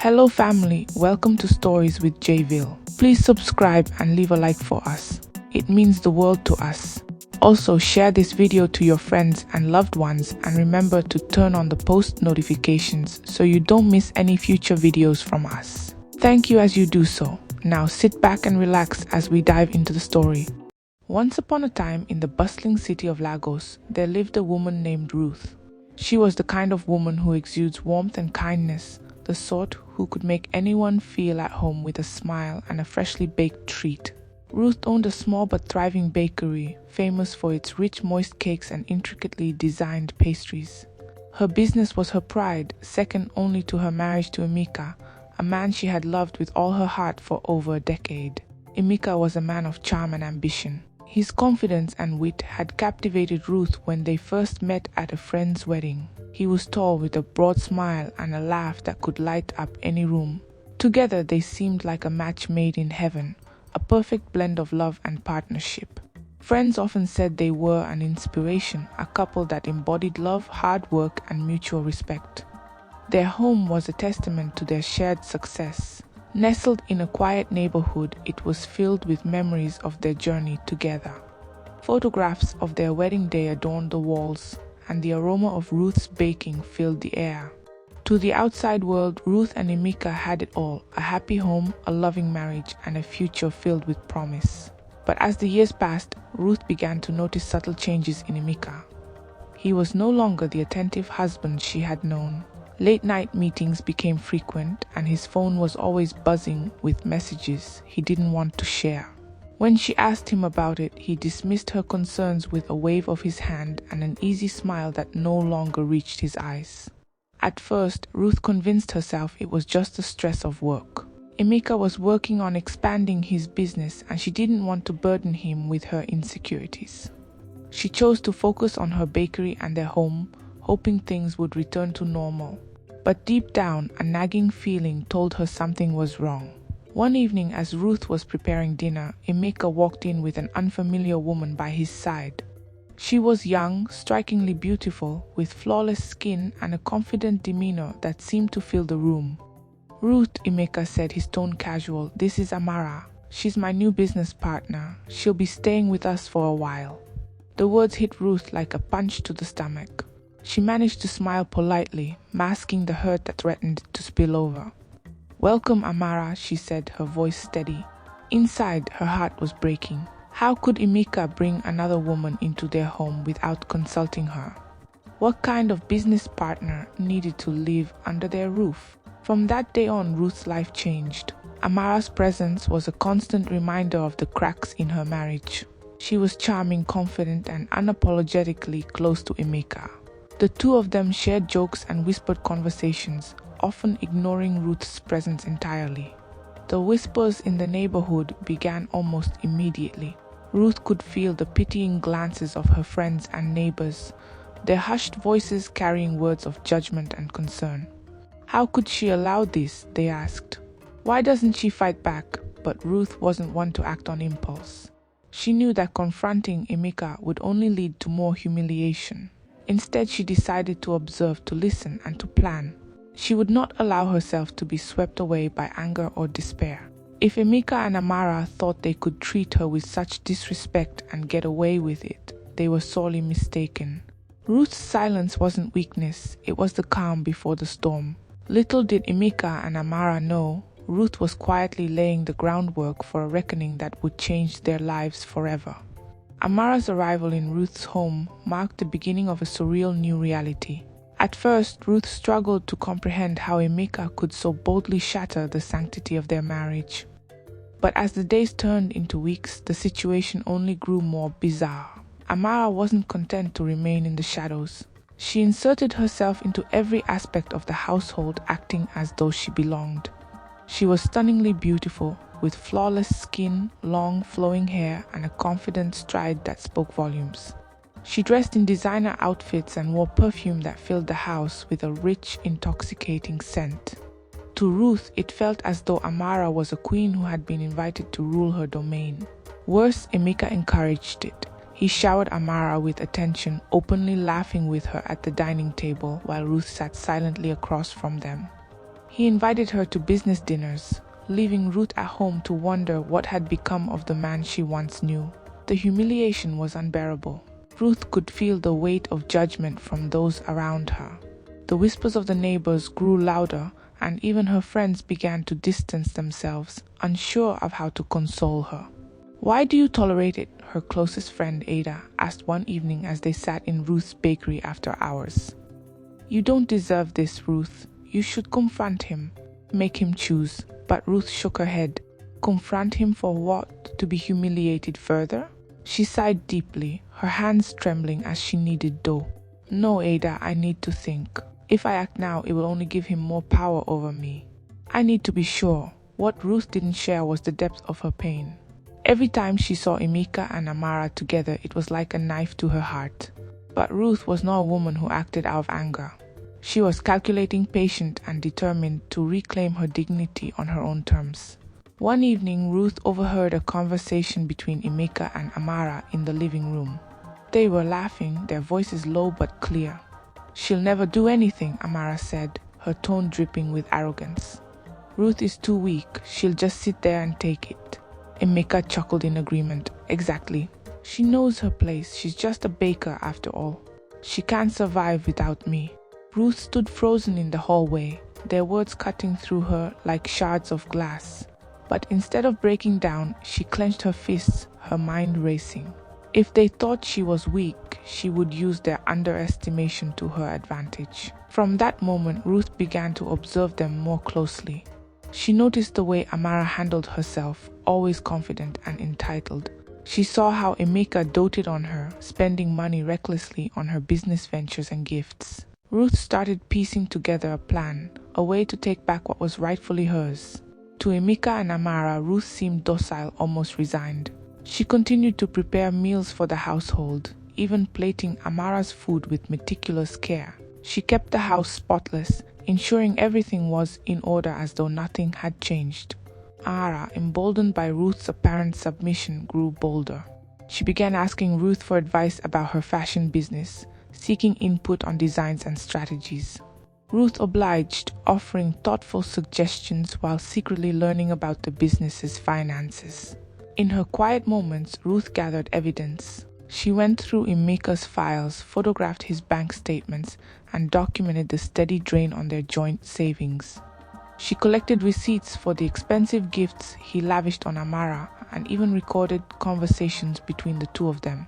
Hello family, welcome to Stories with JAYVIL. Please subscribe and leave a like for us. It means the world to us. Also share this video to your friends and loved ones and remember to turn on the post notifications so you don't miss any future videos from us. Thank you as you do so. Now sit back and relax as we dive into the story. Once upon a time in the bustling city of Lagos, there lived a woman named Ruth. She was the kind of woman who exudes warmth and kindness, the sort who could make anyone feel at home with a smile and a freshly baked treat. Ruth owned a small but thriving bakery, famous for its rich moist cakes and intricately designed pastries. Her business was her pride, second only to her marriage to Emeka, a man she had loved with all her heart for over a decade. Emeka was a man of charm and ambition. His confidence and wit had captivated Ruth when they first met at a friend's wedding. He was tall with a broad smile and a laugh that could light up any room. Together they seemed like a match made in heaven, a perfect blend of love and partnership. Friends often said they were an inspiration, a couple that embodied love, hard work, and mutual respect. Their home was a testament to their shared success. Nestled in a quiet neighborhood, it was filled with memories of their journey together. Photographs of their wedding day adorned the walls, and the aroma of Ruth's baking filled the air. To the outside world, Ruth and Emeka had it all: a happy home, a loving marriage, and a future filled with promise. But as the years passed, Ruth began to notice subtle changes in Emeka. He was no longer the attentive husband she had known. Late-night meetings became frequent, and his phone was always buzzing with messages he didn't want to share. When she asked him about it, he dismissed her concerns with a wave of his hand and an easy smile that no longer reached his eyes. At first, Ruth convinced herself it was just the stress of work. Emeka was working on expanding his business, and she didn't want to burden him with her insecurities. She chose to focus on her bakery and their home, hoping things would return to normal. But deep down, a nagging feeling told her something was wrong. One evening, as Ruth was preparing dinner, Emeka walked in with an unfamiliar woman by his side. She was young, strikingly beautiful, with flawless skin and a confident demeanor that seemed to fill the room. "Ruth," Emeka said, his tone casual, "this is Amara. She's my new business partner. She'll be staying with us for a while." The words hit Ruth like a punch to the stomach. She managed to smile politely, masking the hurt that threatened to spill over. "Welcome, Amara," she said, her voice steady. Inside, her heart was breaking. How could Emeka bring another woman into their home without consulting her? What kind of business partner needed to live under their roof? From that day on, Ruth's life changed. Amara's presence was a constant reminder of the cracks in her marriage. She was charming, confident, and unapologetically close to Emeka. The two of them shared jokes and whispered conversations, often ignoring Ruth's presence entirely. The whispers in the neighborhood began almost immediately. Ruth could feel the pitying glances of her friends and neighbors, their hushed voices carrying words of judgment and concern. How could she allow this, they asked. Why doesn't she fight back? But Ruth wasn't one to act on impulse. She knew that confronting Emeka would only lead to more humiliation. Instead, she decided to observe, to listen, and to plan. She would not allow herself to be swept away by anger or despair. If Emeka and Amara thought they could treat her with such disrespect and get away with it, they were sorely mistaken. Ruth's silence wasn't weakness, it was the calm before the storm. Little did Emeka and Amara know, Ruth was quietly laying the groundwork for a reckoning that would change their lives forever. Amara's arrival in Ruth's home marked the beginning of a surreal new reality. At first, Ruth struggled to comprehend how Emeka could so boldly shatter the sanctity of their marriage. But as the days turned into weeks, the situation only grew more bizarre. Amara wasn't content to remain in the shadows. She inserted herself into every aspect of the household, acting as though she belonged. She was stunningly beautiful, with flawless skin, long flowing hair, and a confident stride that spoke volumes. She dressed in designer outfits and wore perfume that filled the house with a rich, intoxicating scent. To Ruth, it felt as though Amara was a queen who had been invited to rule her domain. Worse, Emeka encouraged it. He showered Amara with attention, openly laughing with her at the dining table while Ruth sat silently across from them. He invited her to business dinners, leaving Ruth at home to wonder what had become of the man she once knew. The humiliation was unbearable. Ruth could feel the weight of judgment from those around her. The whispers of the neighbors grew louder, and even her friends began to distance themselves, unsure of how to console her. "Why do you tolerate it?" her closest friend Ada asked one evening as they sat in Ruth's bakery after hours. "You don't deserve this, Ruth. You should confront him. Make him choose." But Ruth shook her head. Confront him for what? To be humiliated further? She sighed deeply, her hands trembling as she kneaded dough. "No, Ada, I need to think. If I act now, it will only give him more power over me. I need to be sure." What Ruth didn't share was the depth of her pain. Every time she saw Emeka and Amara together, it was like a knife to her heart. But Ruth was not a woman who acted out of anger. She was calculating, patient, and determined to reclaim her dignity on her own terms. One evening, Ruth overheard a conversation between Emeka and Amara in the living room. They were laughing, their voices low but clear. "She'll never do anything," Amara said, her tone dripping with arrogance. "Ruth is too weak. She'll just sit there and take it." Emeka chuckled in agreement. "Exactly. She knows her place. She's just a baker after all. She can't survive without me." Ruth stood frozen in the hallway, their words cutting through her like shards of glass. But instead of breaking down, she clenched her fists, her mind racing. If they thought she was weak, she would use their underestimation to her advantage. From that moment, Ruth began to observe them more closely. She noticed the way Amara handled herself, always confident and entitled. She saw how Emeka doted on her, spending money recklessly on her business ventures and gifts. Ruth started piecing together a plan, a way to take back what was rightfully hers. To Emeka and Amara, Ruth seemed docile, almost resigned. She continued to prepare meals for the household, even plating Amara's food with meticulous care. She kept the house spotless, ensuring everything was in order as though nothing had changed. Amara, emboldened by Ruth's apparent submission, grew bolder. She began asking Ruth for advice about her fashion business, seeking input on designs and strategies. Ruth obliged, offering thoughtful suggestions while secretly learning about the business's finances. In her quiet moments, Ruth gathered evidence. She went through Emeka's files, photographed his bank statements, and documented the steady drain on their joint savings. She collected receipts for the expensive gifts he lavished on Amara and even recorded conversations between the two of them.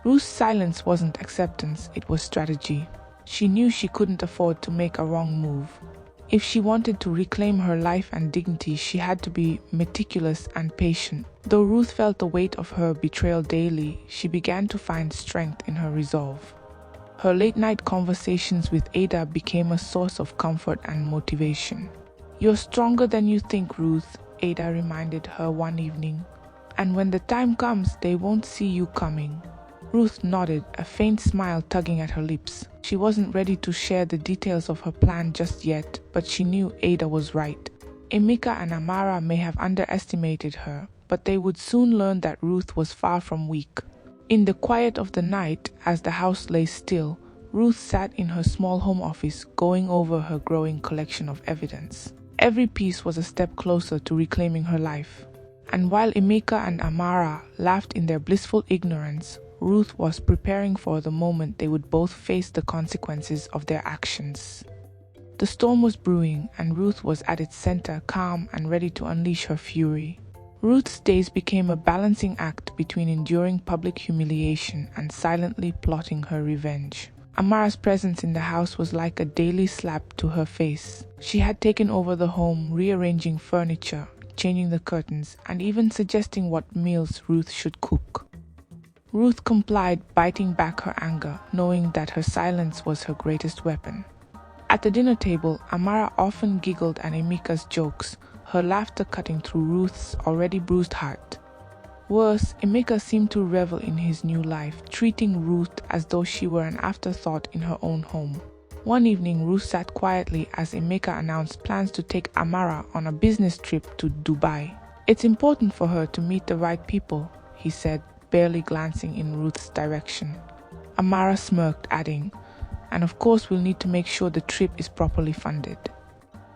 Ruth's silence wasn't acceptance, it was strategy. She knew she couldn't afford to make a wrong move. If she wanted to reclaim her life and dignity, she had to be meticulous and patient. Though Ruth felt the weight of her betrayal daily, she began to find strength in her resolve. Her late-night conversations with Ada became a source of comfort and motivation. "You're stronger than you think, Ruth," Ada reminded her one evening. "And when the time comes, they won't see you coming." Ruth nodded, a faint smile tugging at her lips. She wasn't ready to share the details of her plan just yet, but she knew Ada was right. Emeka and Amara may have underestimated her, but they would soon learn that Ruth was far from weak. In the quiet of the night, as the house lay still, Ruth sat in her small home office, going over her growing collection of evidence. Every piece was a step closer to reclaiming her life. And while Emeka and Amara laughed in their blissful ignorance, Ruth was preparing for the moment they would both face the consequences of their actions. The storm was brewing, and Ruth was at its center, calm and ready to unleash her fury. Ruth's days became a balancing act between enduring public humiliation and silently plotting her revenge. Amara's presence in the house was like a daily slap to her face. She had taken over the home, rearranging furniture, changing the curtains, and even suggesting what meals Ruth should cook. Ruth complied, biting back her anger, knowing that her silence was her greatest weapon. At the dinner table, Amara often giggled at Emeka's jokes, her laughter cutting through Ruth's already bruised heart. Worse, Emeka seemed to revel in his new life, treating Ruth as though she were an afterthought in her own home. One evening, Ruth sat quietly as Emeka announced plans to take Amara on a business trip to Dubai. "It's important for her to meet the right people," he said, barely glancing in Ruth's direction. Amara smirked, adding, "And of course we'll need to make sure the trip is properly funded."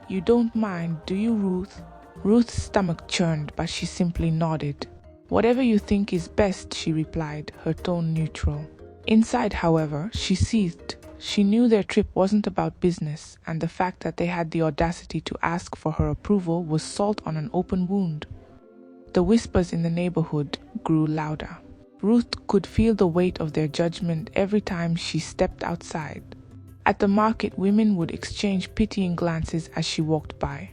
"You don't mind, do you, Ruth?" Ruth's stomach churned, but she simply nodded. "Whatever you think is best," she replied, her tone neutral. Inside, however, she seethed. She knew their trip wasn't about business, and the fact that they had the audacity to ask for her approval was salt on an open wound. The whispers in the neighborhood grew louder. Ruth could feel the weight of their judgment every time she stepped outside. At the market, women would exchange pitying glances as she walked by.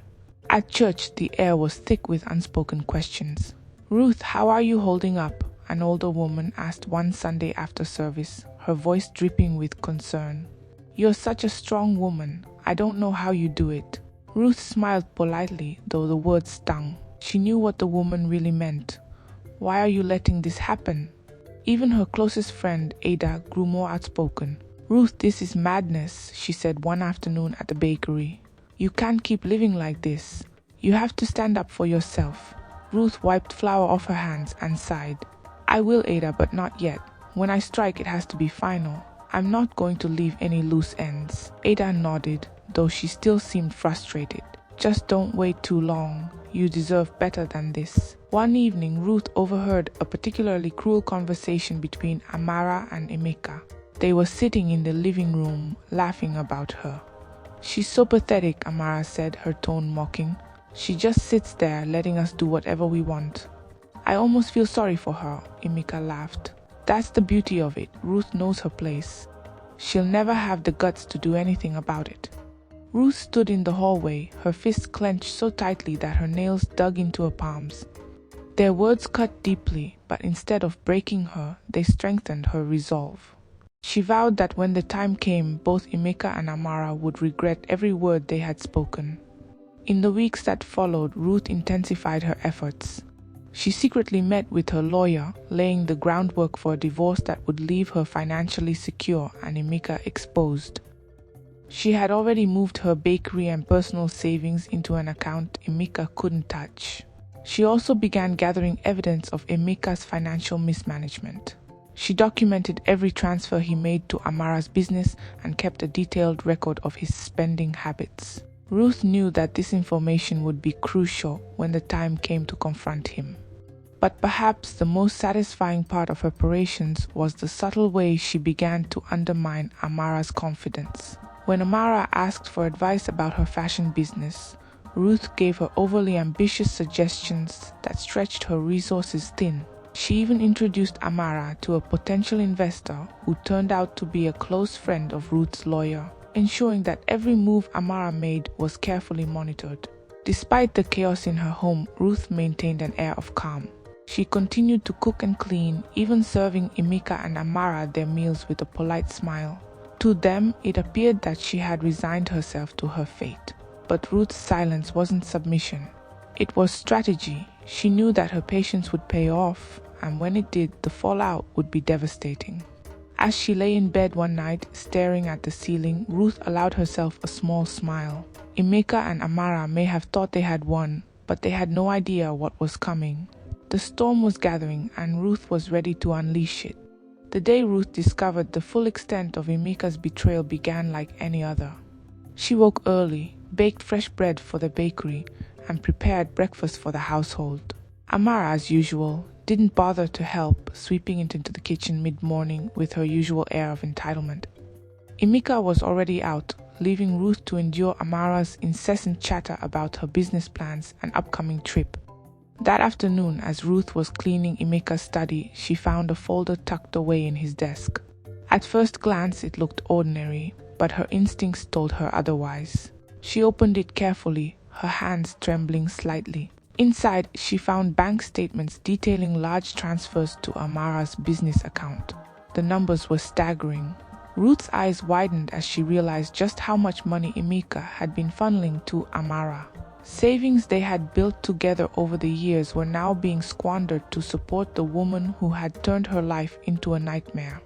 At church, the air was thick with unspoken questions. "Ruth, how are you holding up?" an older woman asked one Sunday after service, her voice dripping with concern. "You're such a strong woman. I don't know how you do it." Ruth smiled politely, though the words stung. She knew what the woman really meant. "Why are you letting this happen?" Even her closest friend, Ada, grew more outspoken. "Ruth, this is madness," she said one afternoon at the bakery. "You can't keep living like this. You have to stand up for yourself." Ruth wiped flour off her hands and sighed. "I will, Ada, but not yet. When I strike, it has to be final. I'm not going to leave any loose ends." Ada nodded, though she still seemed frustrated. "Just don't wait too long. You deserve better than this." One evening, Ruth overheard a particularly cruel conversation between Amara and Emeka. They were sitting in the living room, laughing about her. "She's so pathetic," Amara said, her tone mocking. "She just sits there, letting us do whatever we want." "I almost feel sorry for her," Emeka laughed. "That's the beauty of it. Ruth knows her place. She'll never have the guts to do anything about it." Ruth stood in the hallway, her fists clenched so tightly that her nails dug into her palms. Their words cut deeply, but instead of breaking her, they strengthened her resolve. She vowed that when the time came, both Emeka and Amara would regret every word they had spoken. In the weeks that followed, Ruth intensified her efforts. She secretly met with her lawyer, laying the groundwork for a divorce that would leave her financially secure and Emeka exposed. She had already moved her bakery and personal savings into an account Emeka couldn't touch. She also began gathering evidence of Emeka's financial mismanagement. She documented every transfer he made to Amara's business and kept a detailed record of his spending habits. Ruth knew that this information would be crucial when the time came to confront him. But perhaps the most satisfying part of her operations was the subtle way she began to undermine Amara's confidence. When Amara asked for advice about her fashion business, Ruth gave her overly ambitious suggestions that stretched her resources thin. She even introduced Amara to a potential investor who turned out to be a close friend of Ruth's lawyer, ensuring that every move Amara made was carefully monitored. Despite the chaos in her home, Ruth maintained an air of calm. She continued to cook and clean, even serving Emeka and Amara their meals with a polite smile. To them, it appeared that she had resigned herself to her fate. But Ruth's silence wasn't submission. It was strategy. She knew that her patience would pay off, and when it did, the fallout would be devastating. As she lay in bed one night, staring at the ceiling, Ruth allowed herself a small smile. Emeka and Amara may have thought they had won, but they had no idea what was coming. The storm was gathering, and Ruth was ready to unleash it. The day Ruth discovered the full extent of Emeka's betrayal began like any other. She woke early, baked fresh bread for the bakery, and prepared breakfast for the household. Amara, as usual, didn't bother to help, sweeping into the kitchen mid-morning with her usual air of entitlement. Emeka was already out, leaving Ruth to endure Amara's incessant chatter about her business plans and upcoming trip. That afternoon, as Ruth was cleaning Emeka's study, she found a folder tucked away in his desk. At first glance, it looked ordinary, but her instincts told her otherwise. She opened it carefully, her hands trembling slightly. Inside, she found bank statements detailing large transfers to Amara's business account. The numbers were staggering. Ruth's eyes widened as she realized just how much money Emeka had been funneling to Amara. Savings they had built together over the years were now being squandered to support the woman who had turned her life into a nightmare.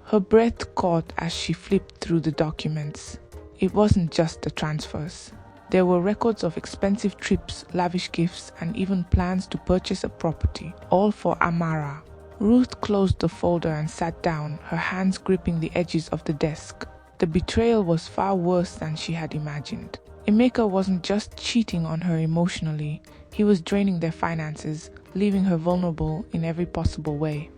Her breath caught as she flipped through the documents. It wasn't just the transfers. There were records of expensive trips, lavish gifts, and even plans to purchase a property, all for Amara. Ruth closed the folder and sat down, her hands gripping the edges of the desk. The betrayal was far worse than she had imagined. Emeka wasn't just cheating on her emotionally, he was draining their finances, leaving her vulnerable in every possible way.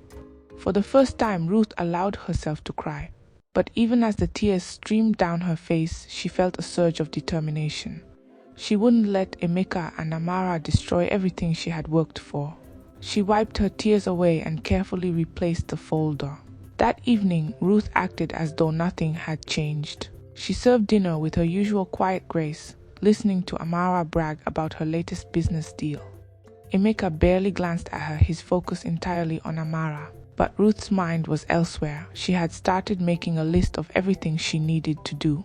For the first time, Ruth allowed herself to cry. But even as the tears streamed down her face, she felt a surge of determination. She wouldn't let Emeka and Amara destroy everything she had worked for. She wiped her tears away and carefully replaced the folder. That evening, Ruth acted as though nothing had changed. She served dinner with her usual quiet grace, listening to Amara brag about her latest business deal. Emeka barely glanced at her, his focus entirely on Amara. But Ruth's mind was elsewhere. She had started making a list of everything she needed to do.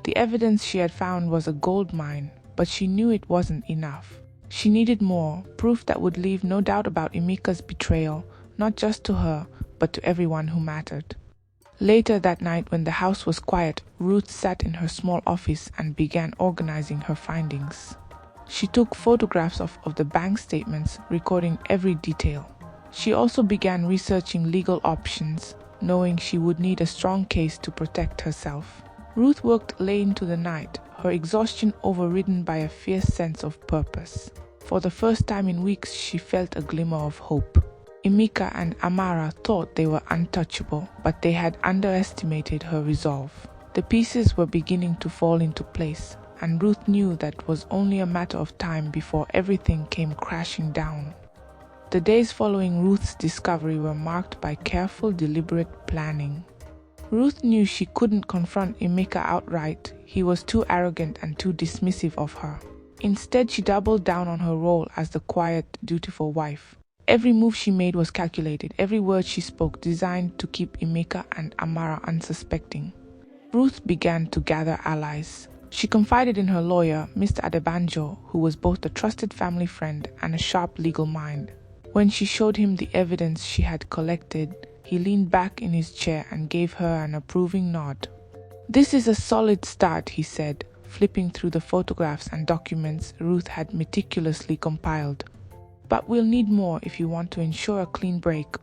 The evidence she had found was a gold mine, but she knew it wasn't enough. She needed more, proof that would leave no doubt about Emeka's betrayal, not just to her, but to everyone who mattered. Later that night, when the house was quiet, Ruth sat in her small office and began organizing her findings. She took photographs of the bank statements, recording every detail. She also began researching legal options, knowing she would need a strong case to protect herself. Ruth worked late into the night, her exhaustion overridden by a fierce sense of purpose. For the first time in weeks, she felt a glimmer of hope. Emeka and Amara thought they were untouchable, but they had underestimated her resolve. The pieces were beginning to fall into place, and Ruth knew that it was only a matter of time before everything came crashing down. The days following Ruth's discovery were marked by careful, deliberate planning. Ruth knew she couldn't confront Emeka outright. He was too arrogant and too dismissive of her. Instead, she doubled down on her role as the quiet, dutiful wife. Every move she made was calculated, every word she spoke designed to keep Emeka and Amara unsuspecting. Ruth began to gather allies. She confided in her lawyer, Mr. Adebanjo, who was both a trusted family friend and a sharp legal mind. When she showed him the evidence she had collected, he leaned back in his chair and gave her an approving nod. "This is a solid start," he said, flipping through the photographs and documents Ruth had meticulously compiled. "But we'll need more if you want to ensure a clean break.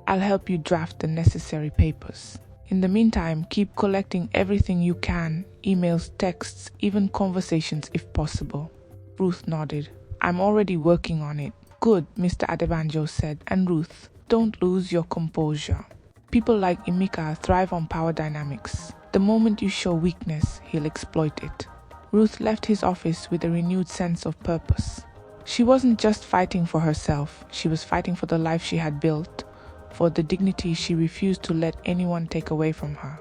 I'll help you draft the necessary papers. In the meantime, keep collecting everything you can, emails, texts, even conversations if possible." Ruth nodded. "I'm already working on it." "Good," Mr. Adebanjo said, "and Ruth, don't lose your composure. People like Emeka thrive on power dynamics. The moment you show weakness, he'll exploit it." Ruth left his office with a renewed sense of purpose. She wasn't just fighting for herself, she was fighting for the life she had built, for the dignity she refused to let anyone take away from her.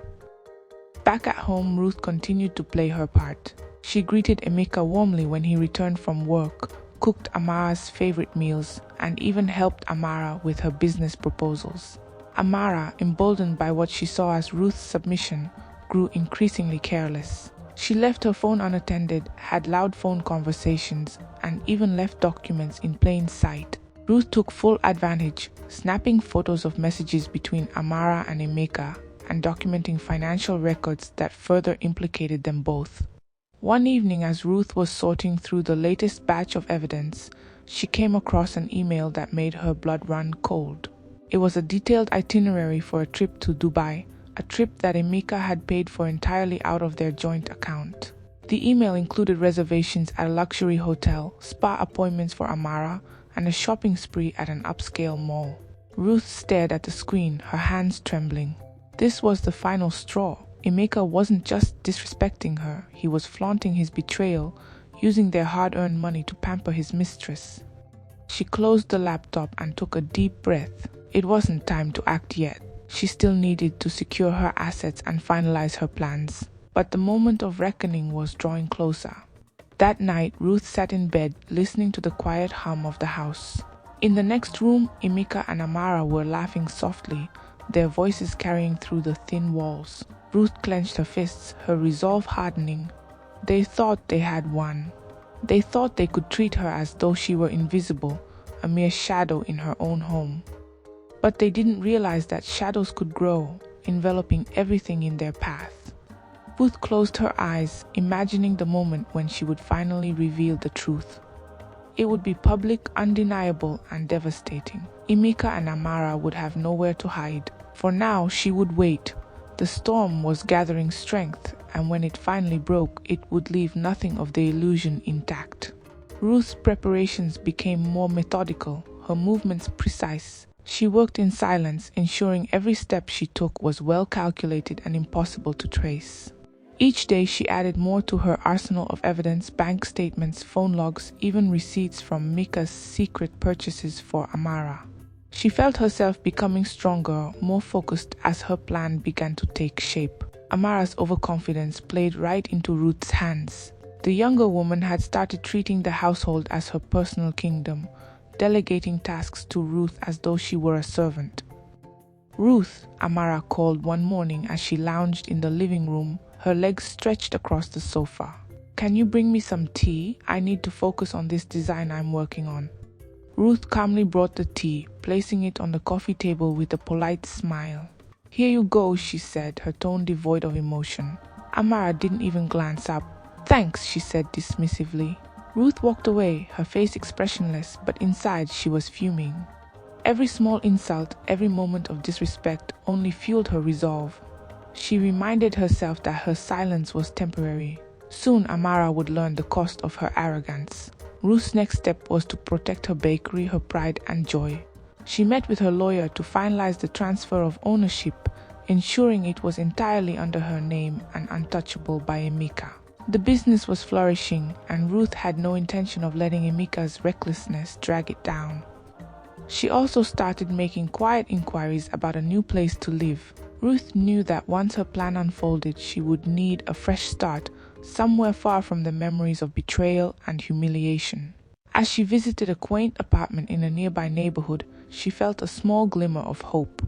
Back at home, Ruth continued to play her part. She greeted Emeka warmly when he returned from work, cooked Amara's favorite meals, and even helped Amara with her business proposals. Amara, emboldened by what she saw as Ruth's submission, grew increasingly careless. She left her phone unattended, had loud phone conversations, and even left documents in plain sight. Ruth took full advantage, snapping photos of messages between Amara and Emeka and documenting financial records that further implicated them both. One evening, as Ruth was sorting through the latest batch of evidence, she came across an email that made her blood run cold. It was a detailed itinerary for a trip to Dubai, a trip that Emeka had paid for entirely out of their joint account. The email included reservations at a luxury hotel, spa appointments for Amara, and a shopping spree at an upscale mall. Ruth stared at the screen, her hands trembling. This was the final straw. Emeka wasn't just disrespecting her, he was flaunting his betrayal, using their hard-earned money to pamper his mistress. She closed the laptop and took a deep breath. It wasn't time to act yet. She still needed to secure her assets and finalize her plans. But the moment of reckoning was drawing closer. That night, Ruth sat in bed, listening to the quiet hum of the house. In the next room, Emeka and Amara were laughing softly, their voices carrying through the thin walls. Ruth clenched her fists, her resolve hardening. They thought they had won. They thought they could treat her as though she were invisible, a mere shadow in her own home. But they didn't realize that shadows could grow, enveloping everything in their path. Ruth closed her eyes, imagining the moment when she would finally reveal the truth. It would be public, undeniable, and devastating. Emeka and Amara would have nowhere to hide. For now, she would wait. The storm was gathering strength, and when it finally broke, it would leave nothing of the illusion intact. Ruth's preparations became more methodical, her movements precise. She worked in silence, ensuring every step she took was well calculated and impossible to trace. Each day she added more to her arsenal of evidence: bank statements, phone logs, even receipts from Mika's secret purchases for Amara. She felt herself becoming stronger, more focused as her plan began to take shape. Amara's overconfidence played right into Ruth's hands. The younger woman had started treating the household as her personal kingdom, delegating tasks to Ruth as though she were a servant. "Ruth," Amara called one morning as she lounged in the living room, her legs stretched across the sofa. "Can you bring me some tea? I need to focus on this design I'm working on." Ruth calmly brought the tea, placing it on the coffee table with a polite smile. "Here you go," she said, her tone devoid of emotion. Amara didn't even glance up. "Thanks," she said dismissively. Ruth walked away, her face expressionless, but inside she was fuming. Every small insult, every moment of disrespect only fueled her resolve. She reminded herself that her silence was temporary. Soon Amara would learn the cost of her arrogance. Ruth's next step was to protect her bakery, her pride and joy. She met with her lawyer to finalize the transfer of ownership, ensuring it was entirely under her name and untouchable by Emeka. The business was flourishing, and Ruth had no intention of letting Emeka's recklessness drag it down. She also started making quiet inquiries about a new place to live. Ruth knew that once her plan unfolded, she would need a fresh start, somewhere far from the memories of betrayal and humiliation. As she visited a quaint apartment in a nearby neighborhood, she felt a small glimmer of hope.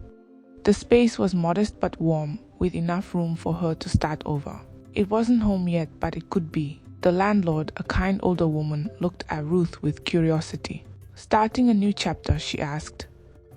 The space was modest but warm, with enough room for her to start over. It wasn't home yet, but it could be. The landlord, a kind older woman, looked at Ruth with curiosity. "Starting a new chapter?" she asked.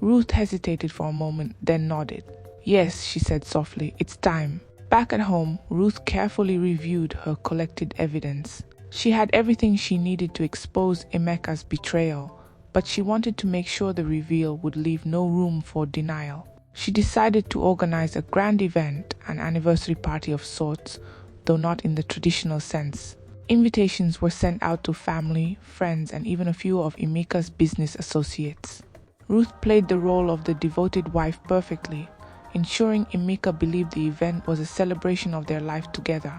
Ruth hesitated for a moment, then nodded. "Yes," she said softly, "it's time." Back at home, Ruth carefully reviewed her collected evidence. She had everything she needed to expose Emeka's betrayal, but she wanted to make sure the reveal would leave no room for denial. She decided to organize a grand event, an anniversary party of sorts, though not in the traditional sense. Invitations were sent out to family, friends, and even a few of Emeka's business associates. Ruth played the role of the devoted wife perfectly, ensuring Emeka believed the event was a celebration of their life together.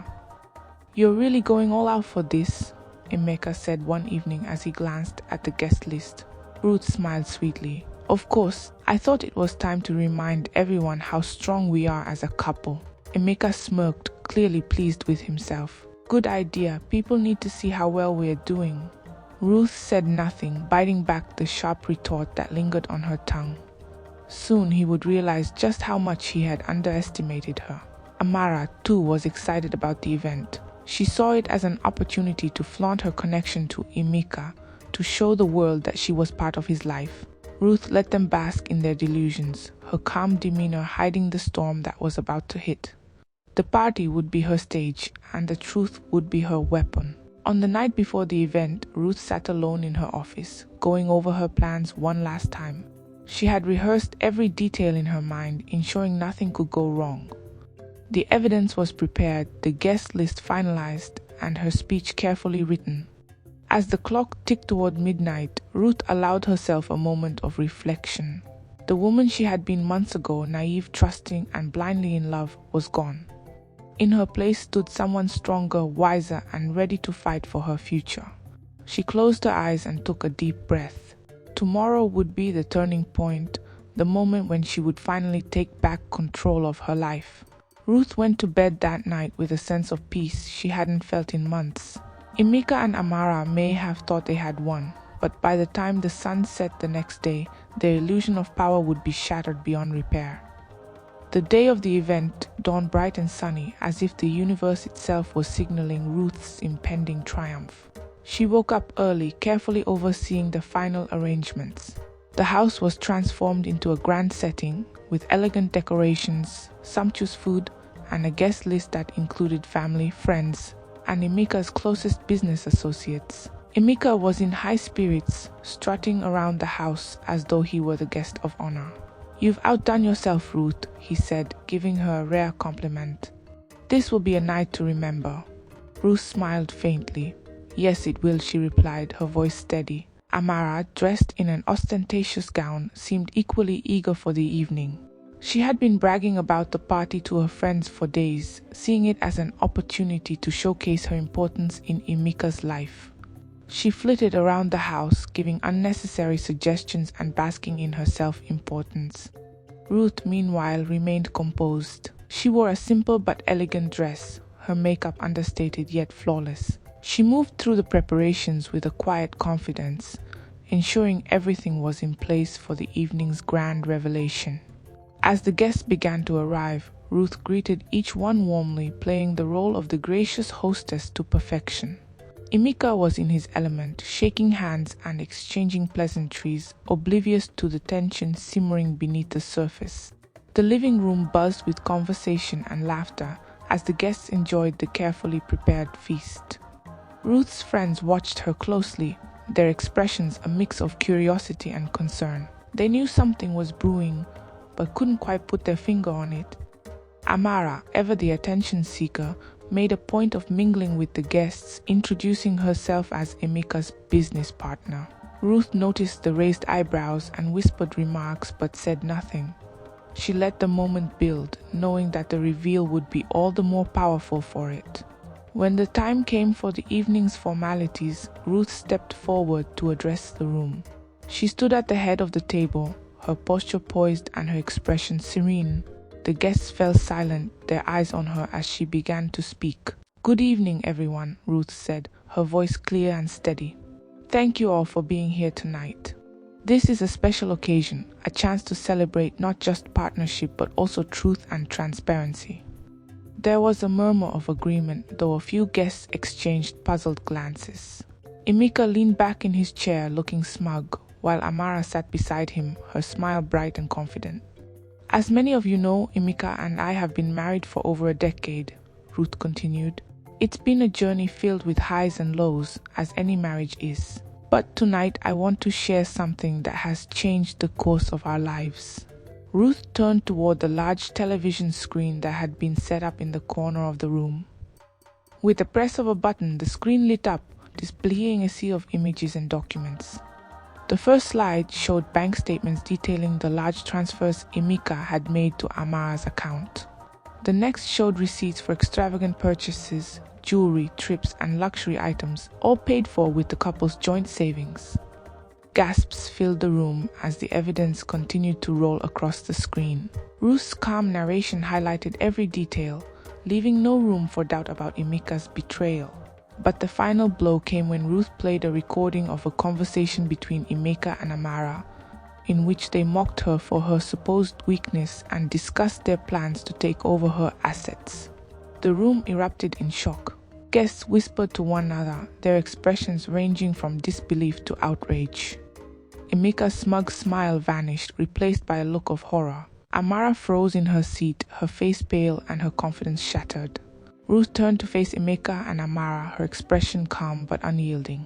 "You're really going all out for this," Emeka said one evening as he glanced at the guest list. Ruth smiled sweetly. "Of course, I thought it was time to remind everyone how strong we are as a couple." Emeka smirked, clearly pleased with himself. "Good idea. People need to see how well we're doing." Ruth said nothing, biting back the sharp retort that lingered on her tongue. Soon he would realize just how much he had underestimated her. Amara, too, was excited about the event. She saw it as an opportunity to flaunt her connection to Emeka, to show the world that she was part of his life. Ruth let them bask in their delusions, her calm demeanor hiding the storm that was about to hit. The party would be her stage, and the truth would be her weapon. On the night before the event, Ruth sat alone in her office, going over her plans one last time. She had rehearsed every detail in her mind, ensuring nothing could go wrong. The evidence was prepared, the guest list finalized, and her speech carefully written. As the clock ticked toward midnight, Ruth allowed herself a moment of reflection. The woman she had been months ago, naive, trusting, and blindly in love, was gone. In her place stood someone stronger, wiser, and ready to fight for her future. She closed her eyes and took a deep breath. Tomorrow would be the turning point, the moment when she would finally take back control of her life. Ruth went to bed that night with a sense of peace she hadn't felt in months. Emeka and Amara may have thought they had won, but by the time the sun set the next day, their illusion of power would be shattered beyond repair. The day of the event dawned bright and sunny, as if the universe itself was signaling Ruth's impending triumph. She woke up early, carefully overseeing the final arrangements. The house was transformed into a grand setting, with elegant decorations, sumptuous food, and a guest list that included family, friends, and Emeka's closest business associates. Emeka was in high spirits, strutting around the house as though he were the guest of honor. "You've outdone yourself, Ruth," he said, giving her a rare compliment. This will be a night to remember. Ruth smiled faintly. Yes, it will, she replied, her voice steady. Amara, dressed in an ostentatious gown, seemed equally eager for the evening. She had been bragging about the party to her friends for days, seeing it as an opportunity to showcase her importance in Emeka's life. She flitted around the house, giving unnecessary suggestions and basking in her self-importance. Ruth, meanwhile, remained composed. She wore a simple but elegant dress, her makeup understated yet flawless. She moved through the preparations with a quiet confidence, ensuring everything was in place for the evening's grand revelation. As the guests began to arrive, Ruth greeted each one warmly, playing the role of the gracious hostess to perfection. Emeka was in his element, shaking hands and exchanging pleasantries, oblivious to the tension simmering beneath the surface. The living room buzzed with conversation and laughter as the guests enjoyed the carefully prepared feast. Ruth's friends watched her closely, their expressions a mix of curiosity and concern. They knew something was brewing, but couldn't quite put their finger on it. Amara, ever the attention seeker, made a point of mingling with the guests, introducing herself as Emeka's business partner. Ruth noticed the raised eyebrows and whispered remarks but said nothing. She let the moment build, knowing that the reveal would be all the more powerful for it. When the time came for the evening's formalities, Ruth stepped forward to address the room. She stood at the head of the table, her posture poised and her expression serene. The guests fell silent, their eyes on her as she began to speak. "Good evening, everyone," Ruth said, her voice clear and steady. "Thank you all for being here tonight. This is a special occasion, a chance to celebrate not just partnership but also truth and transparency." There was a murmur of agreement, though a few guests exchanged puzzled glances. Emeka leaned back in his chair, looking smug, while Amara sat beside him, her smile bright and confident. "As many of you know, Emeka and I have been married for over a decade," Ruth continued. "It's been a journey filled with highs and lows, as any marriage is. But tonight I want to share something that has changed the course of our lives." Ruth turned toward the large television screen that had been set up in the corner of the room. With the press of a button, the screen lit up, displaying a sea of images and documents. The first slide showed bank statements detailing the large transfers Emeka had made to Amara's account. The next showed receipts for extravagant purchases, jewelry, trips, and luxury items, all paid for with the couple's joint savings. Gasps filled the room as the evidence continued to roll across the screen. Ruth's calm narration highlighted every detail, leaving no room for doubt about Emeka's betrayal. But the final blow came when Ruth played a recording of a conversation between Emeka and Amara, in which they mocked her for her supposed weakness and discussed their plans to take over her assets. The room erupted in shock. Guests whispered to one another, their expressions ranging from disbelief to outrage. Emeka's smug smile vanished, replaced by a look of horror. Amara froze in her seat, her face pale and her confidence shattered. Ruth turned to face Emeka and Amara, her expression calm but unyielding.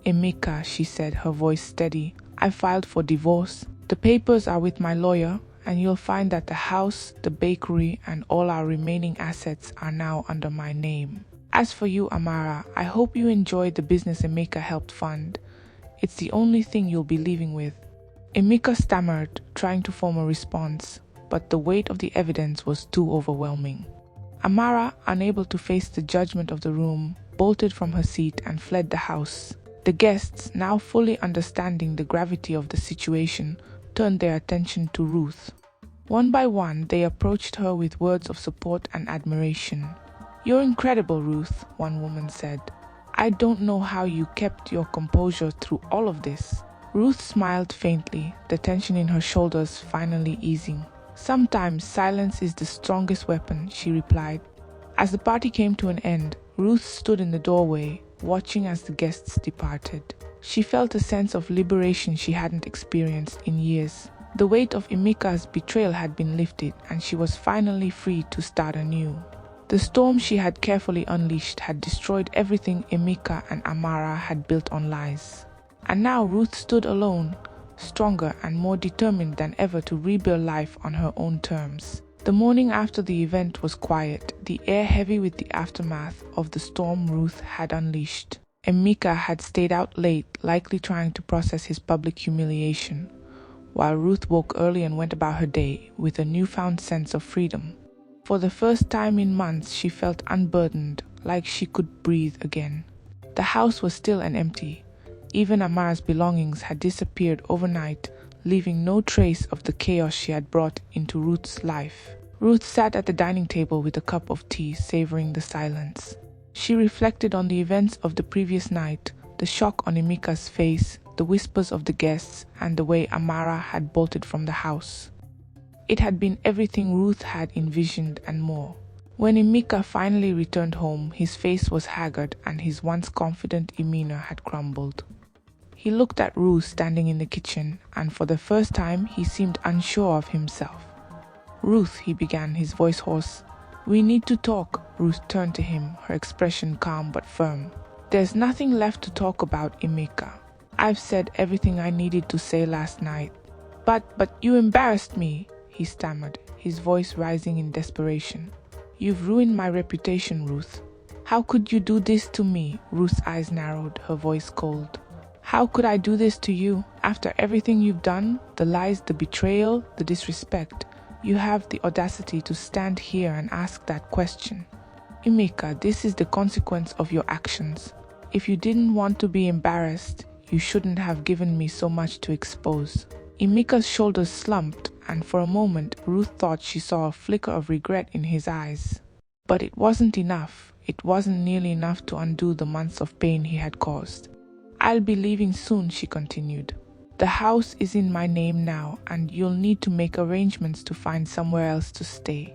"Emeka," she said, her voice steady, "I filed for divorce. The papers are with my lawyer, and you'll find that the house, the bakery, and all our remaining assets are now under my name. As for you, Amara, I hope you enjoyed the business Emeka helped fund. It's the only thing you'll be leaving with." Emeka stammered, trying to form a response, but the weight of the evidence was too overwhelming. Amara, unable to face the judgment of the room, bolted from her seat and fled the house. The guests, now fully understanding the gravity of the situation, turned their attention to Ruth. One by one, they approached her with words of support and admiration. "You're incredible, Ruth," one woman said. "I don't know how you kept your composure through all of this." Ruth smiled faintly, the tension in her shoulders finally easing. "Sometimes silence is the strongest weapon," she replied. As the party came to an end, Ruth stood in the doorway, watching as the guests departed. She felt a sense of liberation she hadn't experienced in years. The weight of Emeka's betrayal had been lifted, and she was finally free to start anew. The storm she had carefully unleashed had destroyed everything Emeka and Amara had built on lies. And now Ruth stood alone, stronger and more determined than ever to rebuild life on her own terms. The morning after the event was quiet, the air heavy with the aftermath of the storm Ruth had unleashed. Emeka had stayed out late, likely trying to process his public humiliation, while Ruth woke early and went about her day with a newfound sense of freedom. For the first time in months, she felt unburdened, like she could breathe again. The house was still and empty. Even Amara's belongings had disappeared overnight, leaving no trace of the chaos she had brought into Ruth's life. Ruth sat at the dining table with a cup of tea, savoring the silence. She reflected on the events of the previous night, the shock on Emeka's face, the whispers of the guests, and the way Amara had bolted from the house. It had been everything Ruth had envisioned and more. When Emeka finally returned home, his face was haggard and his once confident demeanor had crumbled. He looked at Ruth standing in the kitchen, and for the first time he seemed unsure of himself. "Ruth," he began, his voice hoarse. "We need to talk." Ruth turned to him, her expression calm but firm. "There's nothing left to talk about, Emeka. I've said everything I needed to say last night." But you embarrassed me," he stammered, his voice rising in desperation. "You've ruined my reputation, Ruth." "How could you do this to me?" Ruth's eyes narrowed, her voice cold. "How could I do this to you? After everything you've done, the lies, the betrayal, the disrespect, you have the audacity to stand here and ask that question. Emeka, this is the consequence of your actions. If you didn't want to be embarrassed, you shouldn't have given me so much to expose." Emeka's shoulders slumped, and for a moment Ruth thought she saw a flicker of regret in his eyes. But it wasn't enough. It wasn't nearly enough to undo the months of pain he had caused. "I'll be leaving soon," she continued. "The house is in my name now, and you'll need to make arrangements to find somewhere else to stay."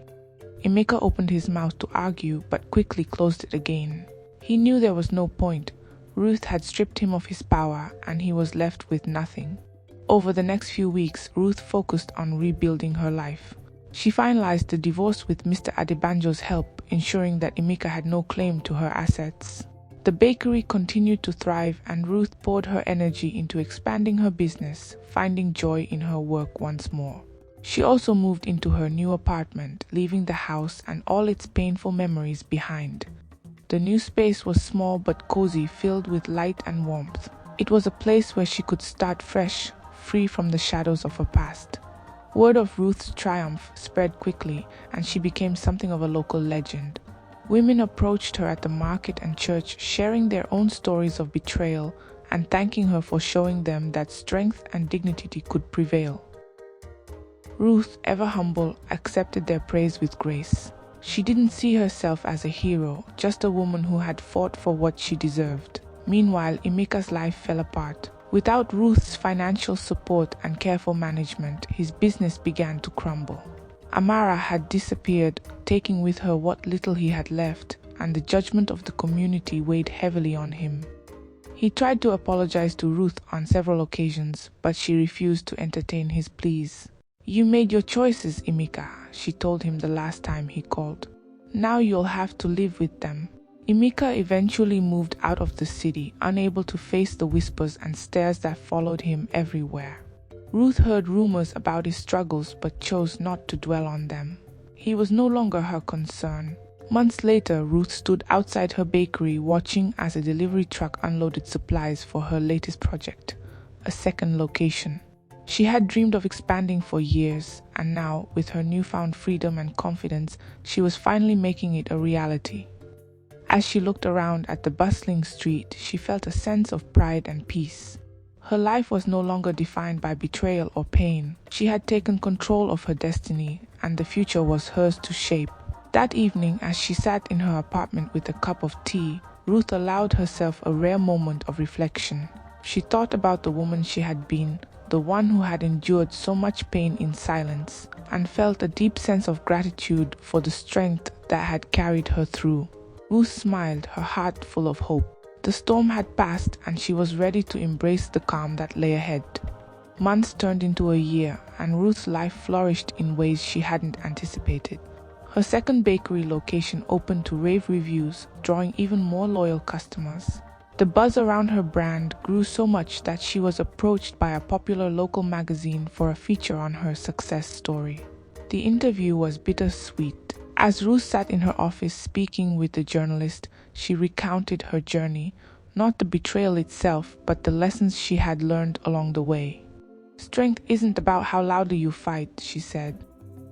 Emeka opened his mouth to argue, but quickly closed it again. He knew there was no point. Ruth had stripped him of his power, and he was left with nothing. Over the next few weeks, Ruth focused on rebuilding her life. She finalized the divorce with Mr. Adebanjo's help, ensuring that Emeka had no claim to her assets. The bakery continued to thrive, and Ruth poured her energy into expanding her business, finding joy in her work once more. She also moved into her new apartment, leaving the house and all its painful memories behind. The new space was small but cozy, filled with light and warmth. It was a place where she could start fresh, free from the shadows of her past. Word of Ruth's triumph spread quickly, and she became something of a local legend. Women approached her at the market and church, sharing their own stories of betrayal and thanking her for showing them that strength and dignity could prevail. Ruth, ever humble, accepted their praise with grace. She didn't see herself as a hero, just a woman who had fought for what she deserved. Meanwhile, Emeka's life fell apart. Without Ruth's financial support and careful management, his business began to crumble. Amara had disappeared, taking with her what little he had left, and the judgment of the community weighed heavily on him. He tried to apologize to Ruth on several occasions, but she refused to entertain his pleas. "You made your choices, Emeka," she told him the last time he called. "Now you'll have to live with them." Emeka eventually moved out of the city, unable to face the whispers and stares that followed him everywhere. Ruth heard rumors about his struggles but chose not to dwell on them. He was no longer her concern. Months later, Ruth stood outside her bakery watching as a delivery truck unloaded supplies for her latest project, a second location. She had dreamed of expanding for years, and now, with her newfound freedom and confidence, she was finally making it a reality. As she looked around at the bustling street, she felt a sense of pride and peace. Her life was no longer defined by betrayal or pain. She had taken control of her destiny, and the future was hers to shape. That evening, as she sat in her apartment with a cup of tea, Ruth allowed herself a rare moment of reflection. She thought about the woman she had been, the one who had endured so much pain in silence, and felt a deep sense of gratitude for the strength that had carried her through. Ruth smiled, her heart full of hope. The storm had passed, and she was ready to embrace the calm that lay ahead. Months turned into a year, and Ruth's life flourished in ways she hadn't anticipated. Her second bakery location opened to rave reviews, drawing even more loyal customers. The buzz around her brand grew so much that she was approached by a popular local magazine for a feature on her success story. The interview was bittersweet. As Ruth sat in her office speaking with the journalist, she recounted her journey, not the betrayal itself, but the lessons she had learned along the way. Strength isn't about how loudly you fight, she said.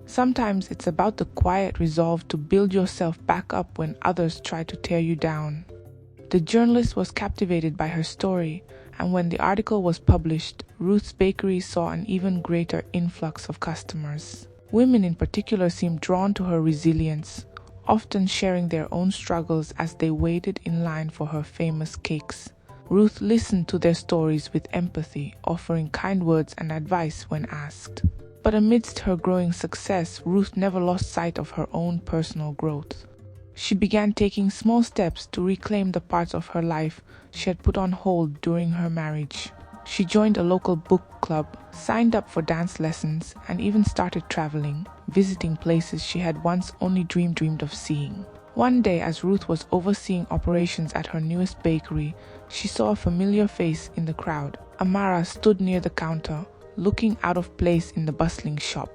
Sometimes it's about the quiet resolve to build yourself back up when others try to tear you down. The journalist was captivated by her story, and when the article was published, Ruth's bakery saw an even greater influx of customers. Women in particular seemed drawn to her resilience, often sharing their own struggles as they waited in line for her famous cakes. Ruth listened to their stories with empathy, offering kind words and advice when asked. But amidst her growing success, Ruth never lost sight of her own personal growth. She began taking small steps to reclaim the parts of her life she had put on hold during her marriage. She joined a local book club, signed up for dance lessons, and even started traveling, visiting places she had once only dreamed of seeing. One day, as Ruth was overseeing operations at her newest bakery, she saw a familiar face in the crowd. Amara stood near the counter, looking out of place in the bustling shop.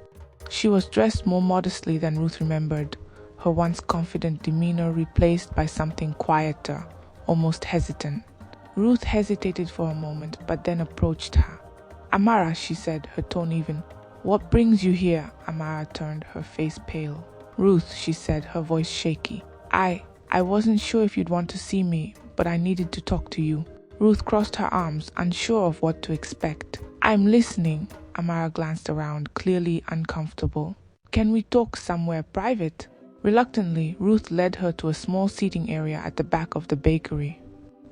She was dressed more modestly than Ruth remembered, her once confident demeanor replaced by something quieter, almost hesitant. Ruth hesitated for a moment, but then approached her. "Amara," she said, her tone even. "What brings you here?" Amara turned, her face pale. "Ruth," she said, her voice shaky. I wasn't sure if you'd want to see me, but I needed to talk to you." Ruth crossed her arms, unsure of what to expect. "I'm listening." Amara glanced around, clearly uncomfortable. "Can we talk somewhere private?" Reluctantly, Ruth led her to a small seating area at the back of the bakery.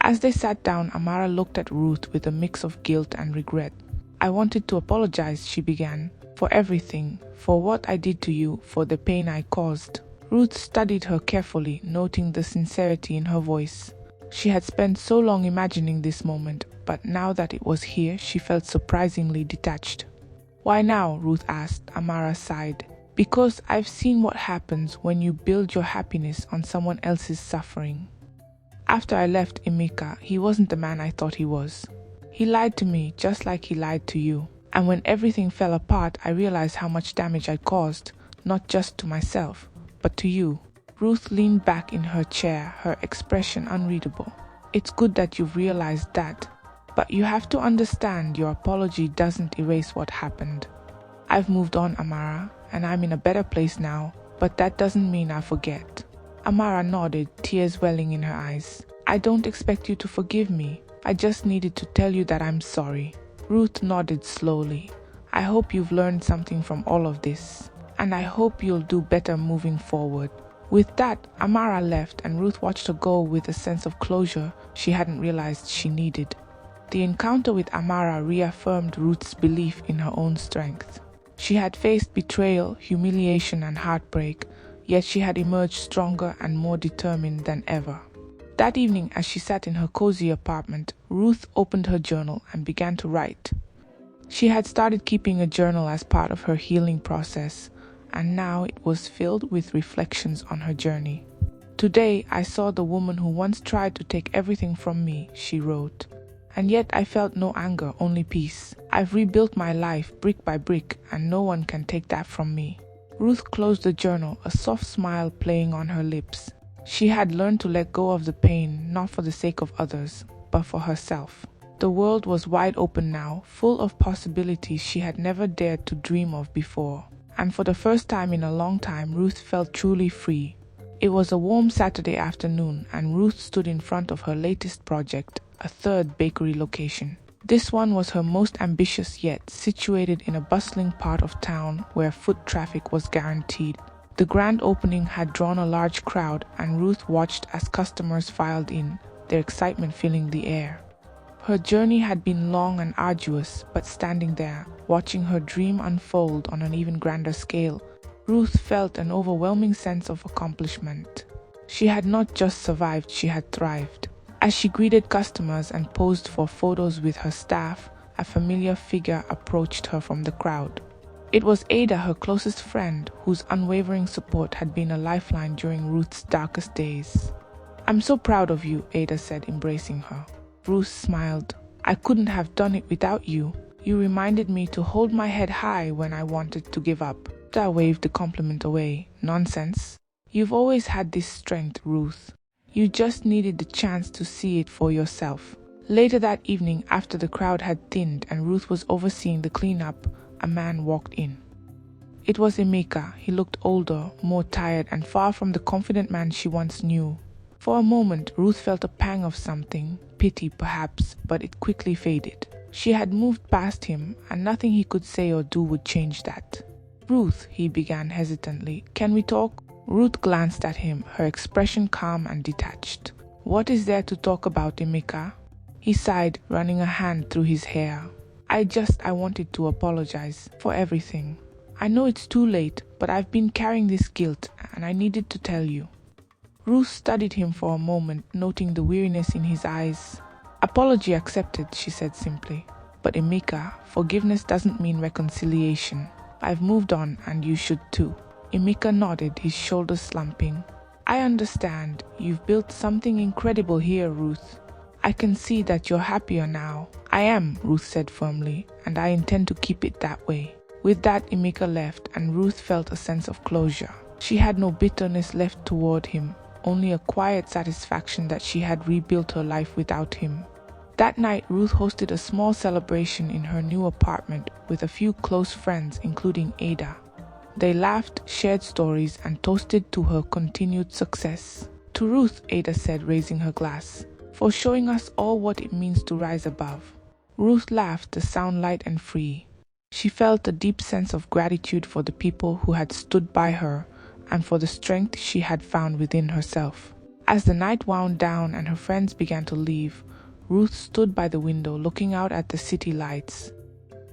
As they sat down, Amara looked at Ruth with a mix of guilt and regret. "I wanted to apologize," she began, "for everything, for what I did to you, for the pain I caused." Ruth studied her carefully, noting the sincerity in her voice. She had spent so long imagining this moment, but now that it was here, she felt surprisingly detached. "Why now?" Ruth asked. Amara sighed. "Because I've seen what happens when you build your happiness on someone else's suffering. After I left Emeka, he wasn't the man I thought he was. He lied to me just like he lied to you. And when everything fell apart, I realized how much damage I caused, not just to myself, but to you." Ruth leaned back in her chair, her expression unreadable. "It's good that you've realized that, but you have to understand your apology doesn't erase what happened. I've moved on, Amara, and I'm in a better place now, but that doesn't mean I forget." Amara nodded, tears welling in her eyes. "I don't expect you to forgive me. I just needed to tell you that I'm sorry." Ruth nodded slowly. "I hope you've learned something from all of this, and I hope you'll do better moving forward." With that, Amara left, and Ruth watched her go with a sense of closure she hadn't realized she needed. The encounter with Amara reaffirmed Ruth's belief in her own strength. She had faced betrayal, humiliation, and heartbreak, yet she had emerged stronger and more determined than ever. That evening, as she sat in her cozy apartment, Ruth opened her journal and began to write. She had started keeping a journal as part of her healing process, and now it was filled with reflections on her journey. "Today, I saw the woman who once tried to take everything from me," she wrote. "And yet I felt no anger, only peace. I've rebuilt my life brick by brick, and no one can take that from me." Ruth closed the journal, a soft smile playing on her lips. She had learned to let go of the pain, not for the sake of others, but for herself. The world was wide open now, full of possibilities she had never dared to dream of before. And for the first time in a long time, Ruth felt truly free. It was a warm Saturday afternoon, and Ruth stood in front of her latest project, a third bakery location. This one was her most ambitious yet, situated in a bustling part of town where foot traffic was guaranteed. The grand opening had drawn a large crowd, and Ruth watched as customers filed in, their excitement filling the air. Her journey had been long and arduous, but standing there, watching her dream unfold on an even grander scale, Ruth felt an overwhelming sense of accomplishment. She had not just survived, she had thrived. As she greeted customers and posed for photos with her staff, a familiar figure approached her from the crowd. It was Ada, her closest friend, whose unwavering support had been a lifeline during Ruth's darkest days. "I'm so proud of you," Ada said, embracing her. Ruth smiled. "I couldn't have done it without you. You reminded me to hold my head high when I wanted to give up." acceptor waved the compliment away. Nonsense. You've always had this strength, Ruth. You just needed the chance to see it for yourself. Later that evening, after the crowd had thinned and Ruth was overseeing the cleanup, a man walked in. It was Emeka. He looked older, more tired, and far from the confident man she once knew. For a moment, Ruth felt a pang of something, pity perhaps, but it quickly faded. She had moved past him, and nothing he could say or do would change that. "Ruth," he began hesitantly, "can we talk?" Ruth glanced at him, her expression calm and detached. "What is there to talk about, Emeka?" He sighed, running a hand through his hair. I wanted to apologize for everything. I know it's too late, but I've been carrying this guilt, and I needed to tell you." Ruth studied him for a moment, noting the weariness in his eyes. "Apology accepted," she said simply. "But Emeka, forgiveness doesn't mean reconciliation. I've moved on, and you should too." Emeka nodded, his shoulders slumping. "I understand. You've built something incredible here, Ruth. I can see that you're happier now." "I am," Ruth said firmly, "and I intend to keep it that way." With that, Emeka left, and Ruth felt a sense of closure. She had no bitterness left toward him, only a quiet satisfaction that she had rebuilt her life without him. That night, Ruth hosted a small celebration in her new apartment with a few close friends, including Ada. They laughed, shared stories, and toasted to her continued success. "To Ruth," Ada said, raising her glass, "for showing us all what it means to rise above." Ruth laughed, the sound light and free. She felt a deep sense of gratitude for the people who had stood by her and for the strength she had found within herself. As the night wound down and her friends began to leave, Ruth stood by the window looking out at the city lights.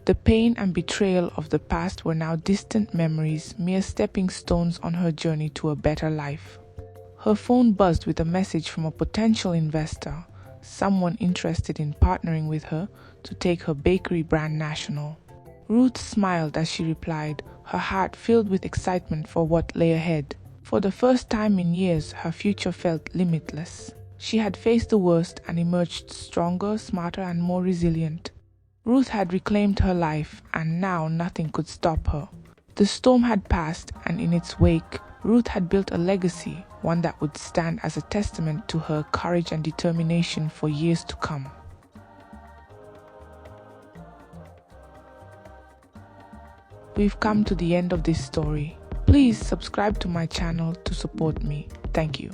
The pain and betrayal of the past were now distant memories, mere stepping stones on her journey to a better life. Her phone buzzed with a message from a potential investor, someone interested in partnering with her to take her bakery brand national. Ruth smiled as she replied, her heart filled with excitement for what lay ahead. For the first time in years, her future felt limitless. She had faced the worst and emerged stronger, smarter, and more resilient. Ruth had reclaimed her life, and now nothing could stop her. The storm had passed, and in its wake, Ruth had built a legacy, one that would stand as a testament to her courage and determination for years to come. We've come to the end of this story. Please subscribe to my channel to support me. Thank you.